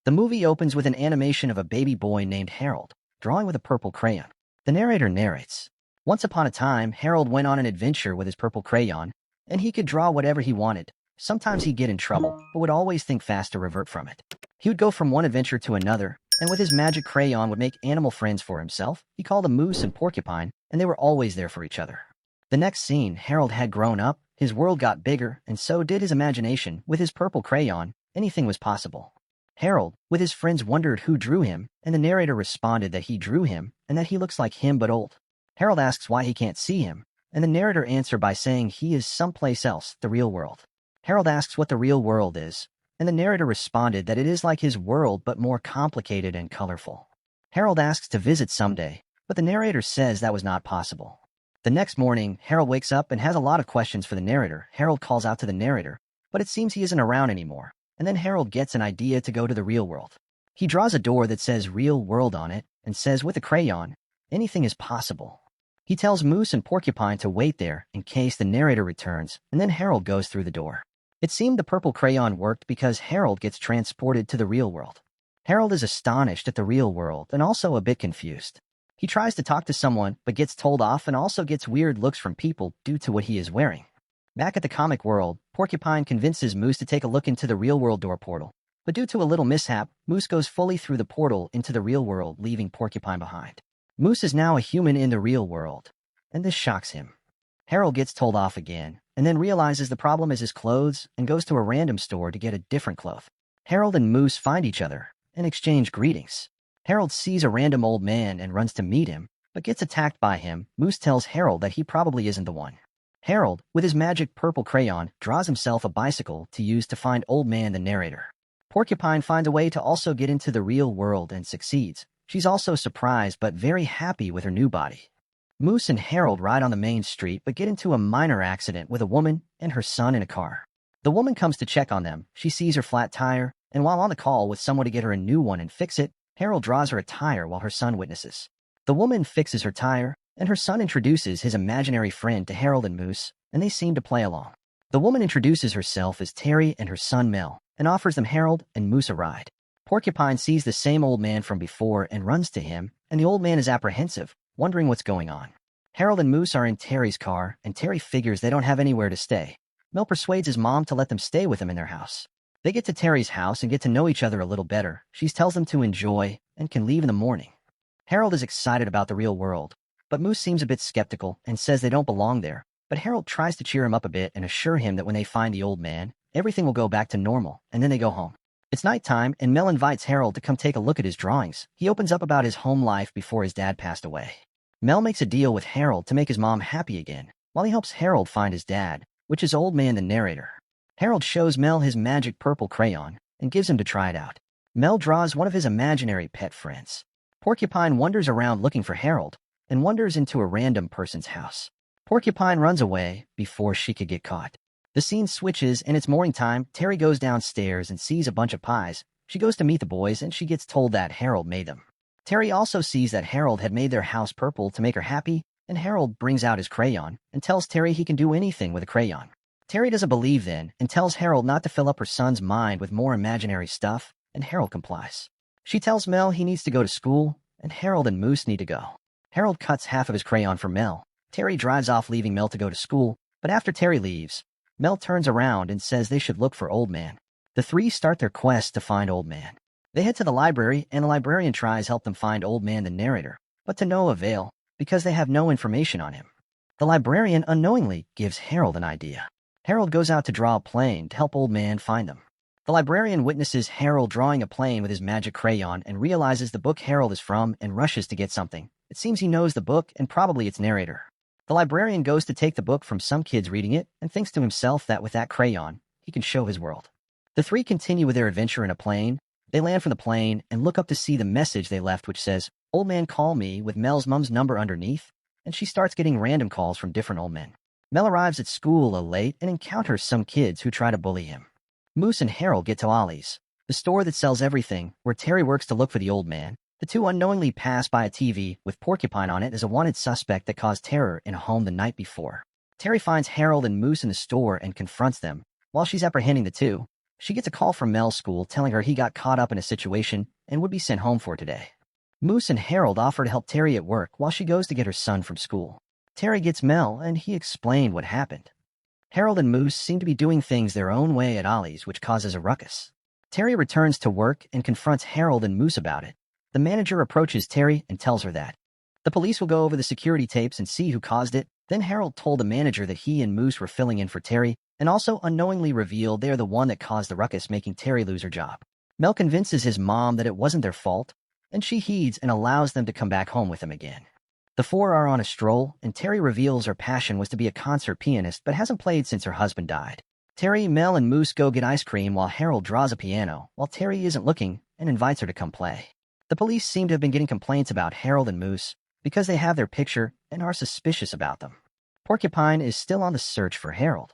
The movie opens with an animation of a baby boy named Harold, drawing with a purple crayon. The narrator narrates, "Once upon a time, Harold went on an adventure with his purple crayon, and he could draw whatever he wanted. Sometimes he'd get in trouble, but would always think fast to revert from it. He would go from one adventure to another, and with his magic crayon would make animal friends for himself. He called them Moose and Porcupine, and they were always there for each other." The next scene, Harold had grown up, his world got bigger, and so did his imagination. With his purple crayon, anything was possible. Harold, with his friends, wondered who drew him, and the narrator responded that he drew him, and that he looks like him but old. Harold asks why he can't see him, and the narrator answers by saying he is someplace else, the real world. Harold asks what the real world is, and the narrator responded that it is like his world but more complicated and colorful. Harold asks to visit someday, but the narrator says that was not possible. The next morning, Harold wakes up and has a lot of questions for the narrator. Harold calls out to the narrator, but it seems he isn't around anymore, and then Harold gets an idea to go to the real world. He draws a door that says real world on it and says with a crayon, anything is possible. He tells Moose and Porcupine to wait there in case the narrator returns, and then Harold goes through the door. It seemed the purple crayon worked because Harold gets transported to the real world. Harold is astonished at the real world and also a bit confused. He tries to talk to someone, but gets told off and also gets weird looks from people due to what he is wearing. Back at the comic world, Porcupine convinces Moose to take a look into the real-world door portal. But due to a little mishap, Moose goes fully through the portal into the real world, leaving Porcupine behind. Moose is now a human in the real world, and this shocks him. Harold gets told off again, and then realizes the problem is his clothes and goes to a random store to get a different cloth. Harold and Moose find each other and exchange greetings. Harold sees a random old man and runs to meet him, but gets attacked by him. Moose tells Harold that he probably isn't the one. Harold, with his magic purple crayon, draws himself a bicycle to use to find Old Man the narrator. Porcupine finds a way to also get into the real world and succeeds. She's also surprised but very happy with her new body. Moose and Harold ride on the main street but get into a minor accident with a woman and her son in a car. The woman comes to check on them. She sees her flat tire, and while on the call with someone to get her a new one and fix it, Harold draws her a tire while her son witnesses. The woman fixes her tire, and her son introduces his imaginary friend to Harold and Moose, and they seem to play along. The woman introduces herself as Terry and her son Mel, and offers them Harold and Moose a ride. Porcupine sees the same old man from before and runs to him, and the old man is apprehensive, wondering what's going on. Harold and Moose are in Terry's car, and Terry figures they don't have anywhere to stay. Mel persuades his mom to let them stay with him in their house. They get to Terry's house and get to know each other a little better. She tells them to enjoy and can leave in the morning. Harold is excited about the real world, but Moose seems a bit skeptical and says they don't belong there. But Harold tries to cheer him up a bit and assure him that when they find the old man, everything will go back to normal, and then they go home. It's nighttime, and Mel invites Harold to come take a look at his drawings. He opens up about his home life before his dad passed away. Mel makes a deal with Harold to make his mom happy again, while he helps Harold find his dad, which is Old Man the narrator. Harold shows Mel his magic purple crayon and gives him to try it out. Mel draws one of his imaginary pet friends. Porcupine wanders around looking for Harold and wanders into a random person's house. Porcupine runs away before she could get caught. The scene switches and it's morning time. Terry goes downstairs and sees a bunch of pies. She goes to meet the boys and she gets told that Harold made them. Terry also sees that Harold had made their house purple to make her happy, and Harold brings out his crayon and tells Terry he can do anything with a crayon. Terry doesn't believe then and tells Harold not to fill up her son's mind with more imaginary stuff, and Harold complies. She tells Mel he needs to go to school, and Harold and Moose need to go. Harold cuts half of his crayon for Mel. Terry drives off leaving Mel to go to school, but after Terry leaves, Mel turns around and says they should look for Old Man. The three start their quest to find Old Man. They head to the library, and the librarian tries help them find Old Man the narrator, but to no avail, because they have no information on him. The librarian unknowingly gives Harold an idea. Harold goes out to draw a plane to help Old Man find them. The librarian witnesses Harold drawing a plane with his magic crayon and realizes the book Harold is from and rushes to get something. It seems he knows the book and probably its narrator. The librarian goes to take the book from some kids reading it and thinks to himself that with that crayon, he can show his world. The three continue with their adventure in a plane. They land from the plane and look up to see the message they left, which says, "Old Man, call me," with Mel's mom's number underneath, and she starts getting random calls from different old men. Mel arrives at school late and encounters some kids who try to bully him. Moose and Harold get to Ollie's, the store that sells everything, where Terry works to look for the old man. The two unknowingly pass by a TV with Porcupine on it as a wanted suspect that caused terror in a home the night before. Terry finds Harold and Moose in the store and confronts them. While she's apprehending the two, She gets a call from Mel's school telling her he got caught up in a situation and would be sent home for today. Moose and Harold offer to help Terry at work while she goes to get her son from school. Terry gets Mel, and he explained what happened. Harold and Moose seem to be doing things their own way at Ollie's, which causes a ruckus. Terry returns to work and confronts Harold and Moose about it. The manager approaches Terry and tells her that the police will go over the security tapes and see who caused it. Then Harold told the manager that he and Moose were filling in for Terry, and also unknowingly revealed they are the one that caused the ruckus, making Terry lose her job. Mel convinces his mom that it wasn't their fault, and she heeds and allows them to come back home with him again. The four are on a stroll, and Terry reveals her passion was to be a concert pianist but hasn't played since her husband died. Terry, Mel, and Moose go get ice cream while Harold draws a piano, while Terry isn't looking and invites her to come play. The police seem to have been getting complaints about Harold and Moose because they have their picture and are suspicious about them. Porcupine is still on the search for Harold.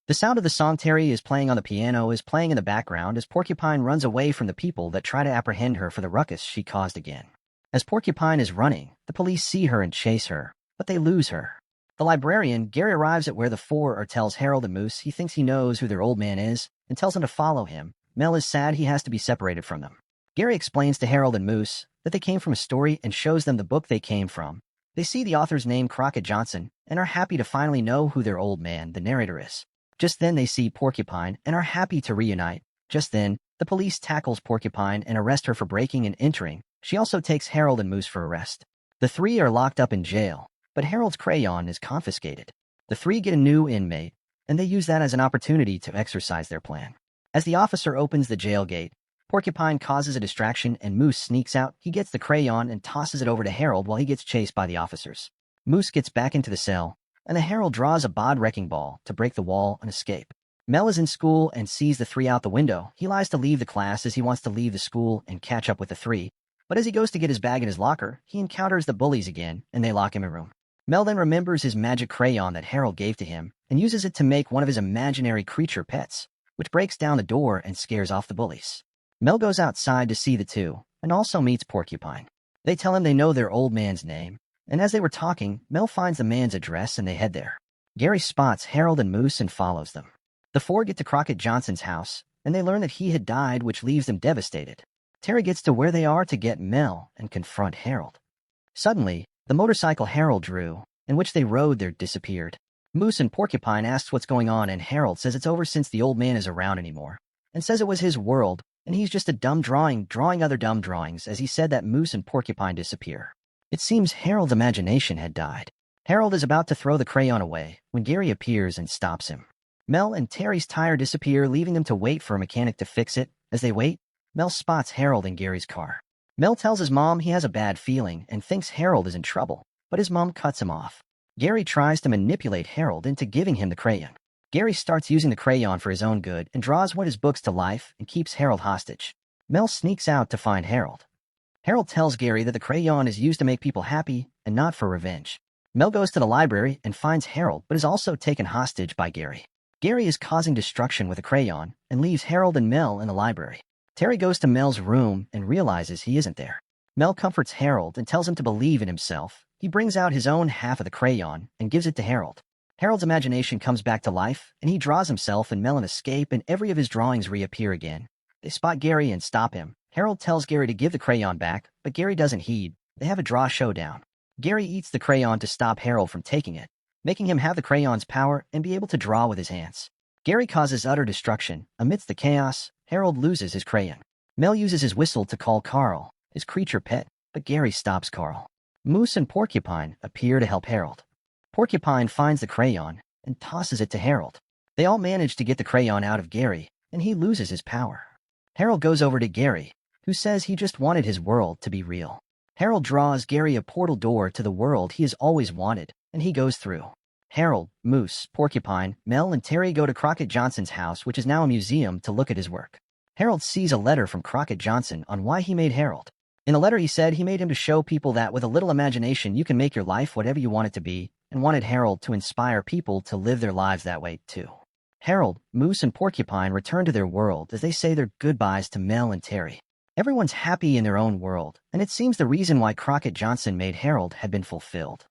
The sound of the song Terry is playing on the piano is playing in the background as Porcupine runs away from the people that try to apprehend her for the ruckus she caused again. As Porcupine is running, the police see her and chase her, but they lose her. The librarian, Gary, arrives at where the four are, tells Harold and Moose he thinks he knows who their old man is and tells them to follow him. Mel is sad he has to be separated from them. Gary explains to Harold and Moose that they came from a story and shows them the book they came from. They see the author's name, Crockett Johnson, and are happy to finally know who their old man, the narrator, is. Just then they see Porcupine and are happy to reunite. Just then, the police tackles Porcupine and arrest her for breaking and entering. She also takes Harold and Moose for arrest. The three are locked up in jail, but Harold's crayon is confiscated. The three get a new inmate, and they use that as an opportunity to exercise their plan. As the officer opens the jail gate, Porcupine causes a distraction and Moose sneaks out. He gets the crayon and tosses it over to Harold while he gets chased by the officers. Moose gets back into the cell, and the Harold draws a bod wrecking ball to break the wall and escape. Mel is in school and sees the three out the window. He lies to leave the class as he wants to leave the school and catch up with the three, but as he goes to get his bag in his locker, he encounters the bullies again, and they lock him in a room. Mel then remembers his magic crayon that Harold gave to him and uses it to make one of his imaginary creature pets, which breaks down the door and scares off the bullies. Mel goes outside to see the two, and also meets Porcupine. They tell him they know their old man's name, and as they were talking, Mel finds the man's address and they head there. Gary spots Harold and Moose and follows them. The four get to Crockett Johnson's house, and they learn that he had died, which leaves them devastated. Terry gets to where they are to get Mel and confront Harold. Suddenly, the motorcycle Harold drew, in which they rode there, disappeared. Moose and Porcupine asks what's going on, and Harold says it's over since the old man is around anymore, and says it was his world, and he's just a dumb drawing other dumb drawings, as he said that Moose and Porcupine disappear. It seems Harold's imagination had died. Harold is about to throw the crayon away when Gary appears and stops him. Mel and Terry's tire disappear, leaving them to wait for a mechanic to fix it. As they wait, Mel spots Harold in Gary's car. Mel tells his mom he has a bad feeling and thinks Harold is in trouble, but his mom cuts him off. Gary tries to manipulate Harold into giving him the crayon. Gary starts using the crayon for his own good and draws one of his books to life and keeps Harold hostage. Mel sneaks out to find Harold. Harold tells Gary that the crayon is used to make people happy and not for revenge. Mel goes to the library and finds Harold, but is also taken hostage by Gary. Gary is causing destruction with a crayon and leaves Harold and Mel in the library. Terry goes to Mel's room and realizes he isn't there. Mel comforts Harold and tells him to believe in himself. He brings out his own half of the crayon and gives it to Harold. Harold's imagination comes back to life, and he draws himself and Mel an escape, and every of his drawings reappear again. They spot Gary and stop him. Harold tells Gary to give the crayon back, but Gary doesn't heed. They have a draw showdown. Gary eats the crayon to stop Harold from taking it, making him have the crayon's power and be able to draw with his hands. Gary causes utter destruction. Amidst the chaos, Harold loses his crayon. Mel uses his whistle to call Carl, his creature pet, but Gary stops Carl. Moose and Porcupine appear to help Harold. Porcupine finds the crayon and tosses it to Harold. They all manage to get the crayon out of Gary, and he loses his power. Harold goes over to Gary, who says he just wanted his world to be real. Harold draws Gary a portal door to the world he has always wanted, and he goes through. Harold, Moose, Porcupine, Mel, and Terry go to Crockett Johnson's house, which is now a museum, to look at his work. Harold sees a letter from Crockett Johnson on why he made Harold. In the letter, he said he made him to show people that with a little imagination you can make your life whatever you want it to be, and wanted Harold to inspire people to live their lives that way too. Harold, Moose, and Porcupine return to their world as they say their goodbyes to Mel and Terry. Everyone's happy in their own world, and it seems the reason why Crockett Johnson made Harold had been fulfilled.